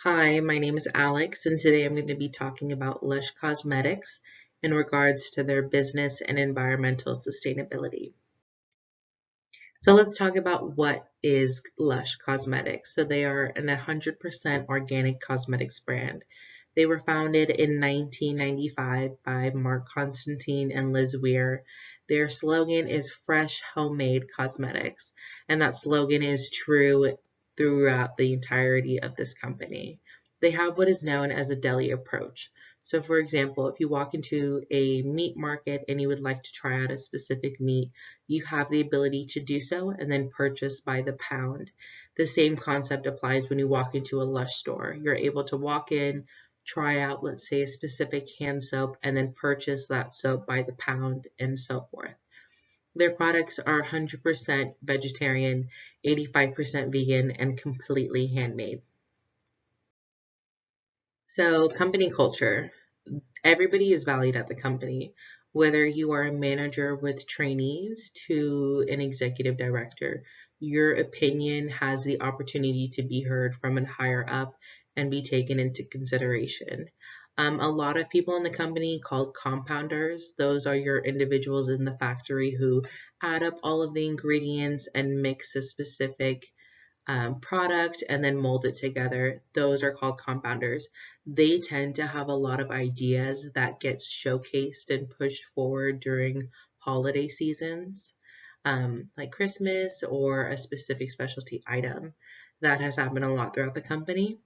Hi, my name is Alex, and today I'm going to be talking about Lush Cosmetics in regards to their business and environmental sustainability. So let's talk about what is Lush Cosmetics. So they are an 100% organic cosmetics brand. They were founded in 1995 by Mark Constantine and Liz Weir. Their slogan is Fresh Homemade Cosmetics, and that slogan is true throughout the entirety of this company. They have what is known as a deli approach. So, for example, if you walk into a meat market and you would like to try out a specific meat, you have the ability to do so and then purchase by the pound. The same concept applies when you walk into a Lush store. You're able to walk in, try out, let's say, a specific hand soap, and then purchase that soap by the pound and so forth. Their products are 100% vegetarian, 85% vegan, and completely handmade. So, company culture. Everybody is valued at the company, whether you are a manager with trainees to an executive director. Your opinion has the opportunity to be heard from a higher up and be taken into consideration. A lot of people in the company called compounders, those are your individuals in the factory who add up all of the ingredients and mix a specific product and then mold it together. Those are called compounders. They tend to have a lot of ideas that gets showcased and pushed forward during holiday seasons, like Christmas or a specific specialty item. That has happened a lot throughout the company.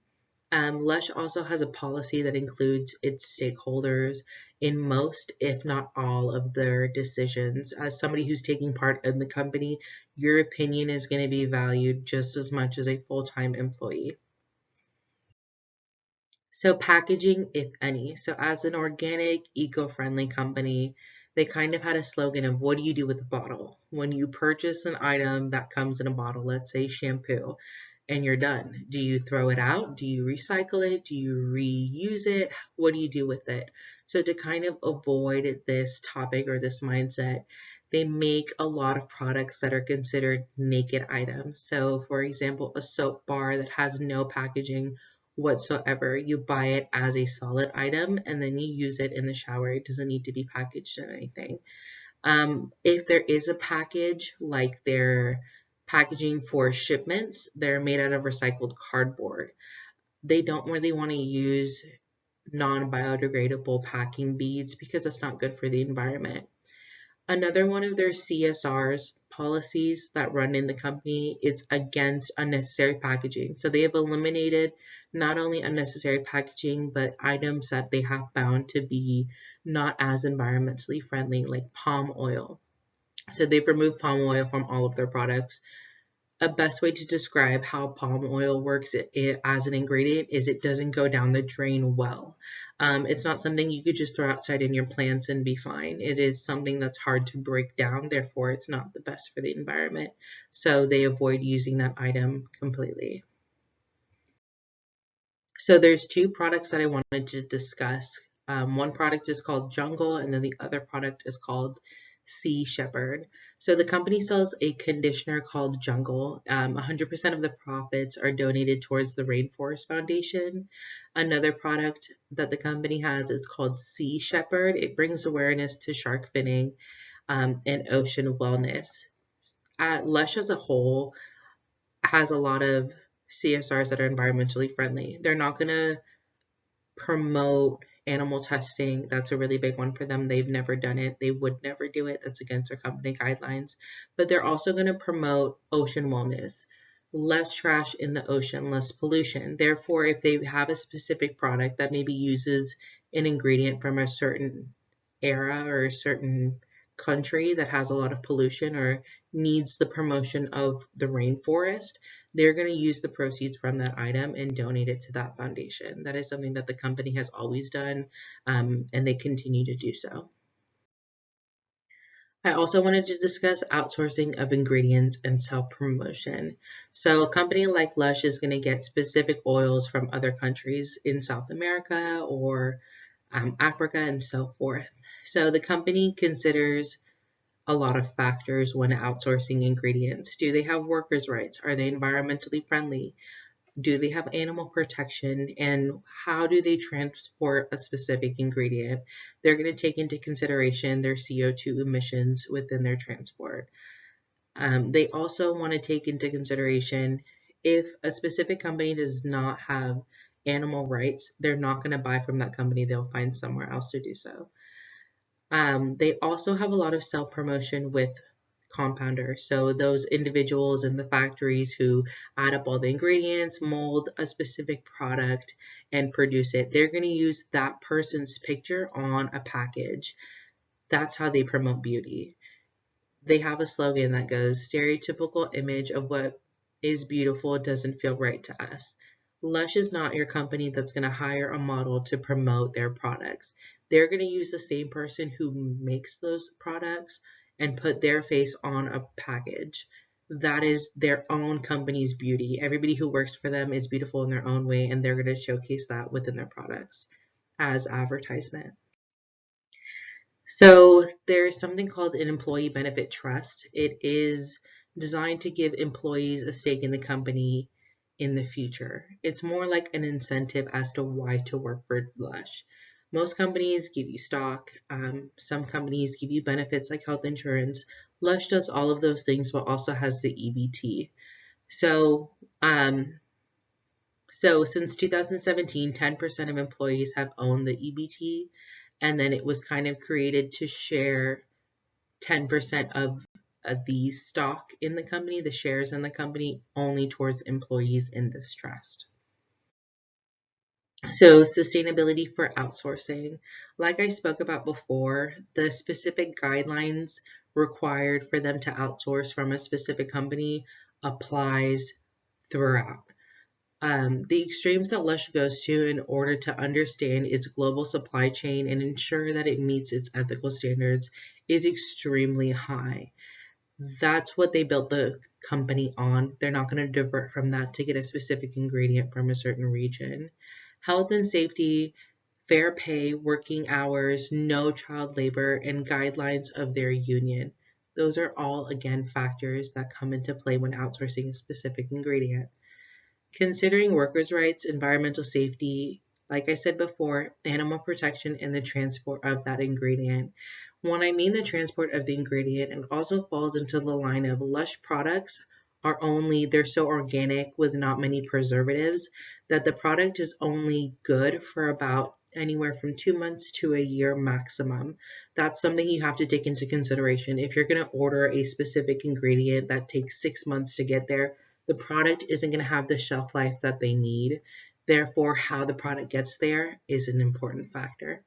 Lush also has a policy that includes its stakeholders in most, if not all, of their decisions. As somebody who's taking part in the company, your opinion is going to be valued just as much as a full-time employee. So packaging, if any. So as an organic, eco-friendly company, they kind of had a slogan of what do you do with a bottle? When you purchase an item that comes in a bottle, let's say shampoo, and you're done. Do you throw it out? Do you recycle it? Do you reuse it? What do you do with it? So to kind of avoid this topic or this mindset, they make a lot of products that are considered naked items. So for example, a soap bar that has no packaging whatsoever. You buy it as a solid item and then you use it in the shower. It doesn't need to be packaged in anything. If there is a package, like their packaging for shipments, they're made out of recycled cardboard. They don't really want to use non-biodegradable packing beads because it's not good for the environment. Another one of their CSRs policies that run in the company is against unnecessary packaging. So they have eliminated not only unnecessary packaging, but items that they have found to be not as environmentally friendly, like palm oil. So they've removed palm oil from all of their products. A best way to describe how palm oil works as an ingredient is it doesn't go down the drain well. It's not something you could just throw outside in your plants and be fine. It is something that's hard to break down, therefore it's not the best for the environment. So they avoid using that item completely. So there's two products that I wanted to discuss. One product is called Jungle, and then the other product is called Sea Shepherd. So the company sells a conditioner called Jungle. 100% of the profits are donated towards the Rainforest Foundation. Another product that the company has is called Sea Shepherd. It brings awareness to shark finning and ocean wellness. Lush as a whole has a lot of CSRs that are environmentally friendly. They're not going to promote animal testing. That's a really big one for them. They've never done it. They would never do it. That's against their company guidelines. But they're also going to promote ocean wellness. Less trash in the ocean, less pollution. Therefore, if they have a specific product that maybe uses an ingredient from a certain era or a certain country that has a lot of pollution or needs the promotion of the rainforest, they're going to use the proceeds from that item and donate it to that foundation. That is something that the company has always done, and they continue to do so. I also wanted to discuss outsourcing of ingredients and self-promotion. So a company like Lush is going to get specific oils from other countries in South America or Africa and so forth. So the company considers a lot of factors when outsourcing ingredients. Do they have workers' rights? Are they environmentally friendly? Do they have animal protection, and how do they transport a specific ingredient? They're going to take into consideration their CO2 emissions within their transport. They also want to take into consideration if a specific company does not have animal rights, they're not going to buy from that company. They'll find somewhere else to do so. They also have a lot of self-promotion with compounders. So those individuals in the factories who add up all the ingredients, mold a specific product, and produce it, they're going to use that person's picture on a package. That's how they promote beauty. They have a slogan that goes, stereotypical image of what is beautiful doesn't feel right to us. Lush is not your company that's going to hire a model to promote their products. They're going to use the same person who makes those products and put their face on a package. That is their own company's beauty. Everybody who works for them is beautiful in their own way, and they're going to showcase that within their products as advertisement. So there's something called an employee benefit trust. It is designed to give employees a stake in the company in the future. It's more like an incentive as to why to work for Lush. Most companies give you stock. Some companies give you benefits like health insurance. Lush does all of those things, but also has the EBT. So, since 2017, 10% of employees have owned the EBT, and then it was kind of created to share 10% of the stock in the company, the shares in the company, only towards employees in this trust. So sustainability for outsourcing. Like I spoke about before, the specific guidelines required for them to outsource from a specific company applies throughout. The extremes that Lush goes to in order to understand its global supply chain and ensure that it meets its ethical standards is extremely high. That's what they built the company on. They're not going to divert from that to get a specific ingredient from a certain region. Health and safety, fair pay, working hours, no child labor, and guidelines of their union. Those are all, again, factors that come into play when outsourcing a specific ingredient. Considering workers' rights, environmental safety, like I said before, animal protection, and the transport of that ingredient. When I mean the transport of the ingredient, it also falls into the line of Lush products they're so organic with not many preservatives that the product is only good for about anywhere from 2 months to a year maximum. That's something you have to take into consideration. If you're going to order a specific ingredient that takes 6 months to get there, the product isn't going to have the shelf life that they need. Therefore, how the product gets there is an important factor.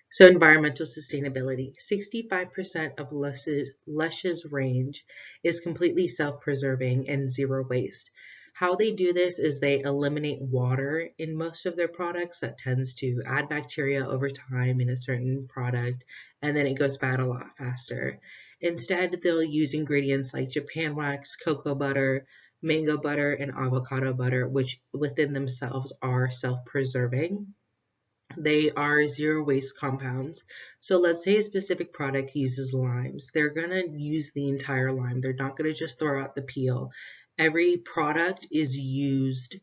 So environmental sustainability. 65% of Lush's range is completely self-preserving and zero waste. How they do this is they eliminate water in most of their products. That tends to add bacteria over time in a certain product, and then it goes bad a lot faster. Instead, they'll use ingredients like Japan wax, cocoa butter, mango butter, and avocado butter, which within themselves are self-preserving. They are zero waste compounds. So let's say a specific product uses limes. They're going to use the entire lime. They're not going to just throw out the peel. Every product is used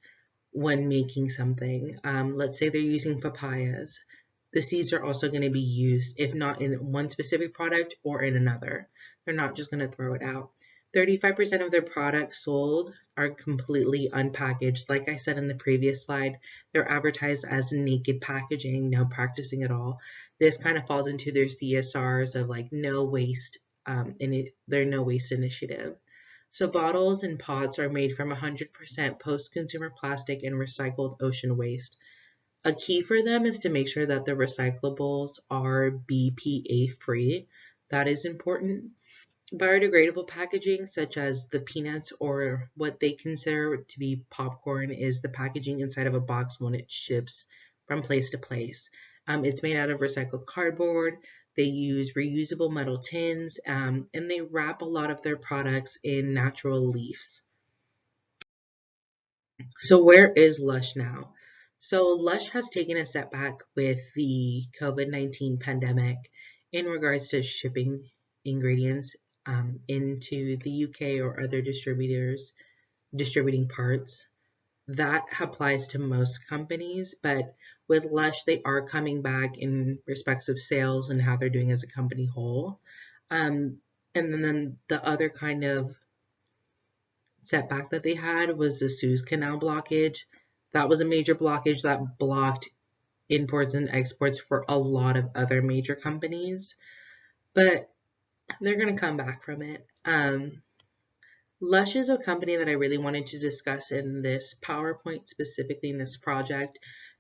when making something. Let's say they're using papayas. The seeds are also going to be used, if not in one specific product or in another. They're not just going to throw it out. 35% of their products sold are completely unpackaged. Like I said in the previous slide, they're advertised as naked packaging, no practicing at all. This kind of falls into their CSRs of like no waste, their no waste initiative. So bottles and pots are made from 100% post-consumer plastic and recycled ocean waste. A key for them is to make sure that the recyclables are BPA free. That is important. Biodegradable packaging, such as the peanuts or what they consider to be popcorn, is the packaging inside of a box when it ships from place to place. It's made out of recycled cardboard. They use reusable metal tins, and they wrap a lot of their products in natural leaves. So where is Lush now? So Lush has taken a setback with the COVID-19 pandemic in regards to shipping ingredients into the UK or other distributors distributing parts. That applies to most companies, but with Lush, they are coming back in respects of sales and how they're doing as a company whole. Um, and then the other kind of setback that they had was the Suez Canal blockage. That was a major blockage that blocked imports and exports for a lot of other major companies, but they're going to come back from it. Lush is a company that I really wanted to discuss in this PowerPoint, specifically in this project,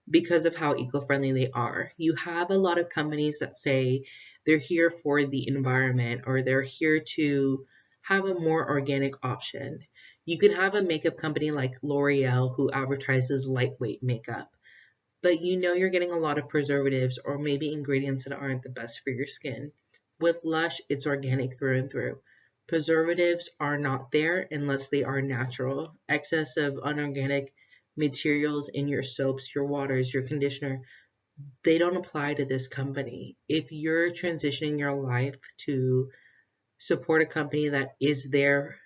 because of how eco-friendly they are. You have a lot of companies that say they're here for the environment or they're here to have a more organic option. You could have a makeup company like L'Oreal who advertises lightweight makeup, but you know you're getting a lot of preservatives or maybe ingredients that aren't the best for your skin. With Lush, it's organic through and through. Preservatives are not there unless they are natural. Excess of unorganic materials in your soaps, your waters, your conditioner, they don't apply to this company. If you're transitioning your life to support a company that is there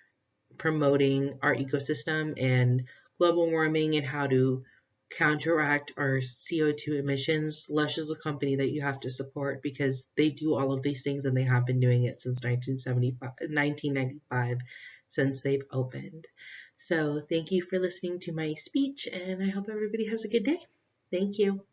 promoting our ecosystem and global warming and how to counteract our CO2 emissions, Lush is a company that you have to support because they do all of these things and they have been doing it since 1995, since they've opened. So thank you for listening to my speech and I hope everybody has a good day. Thank you.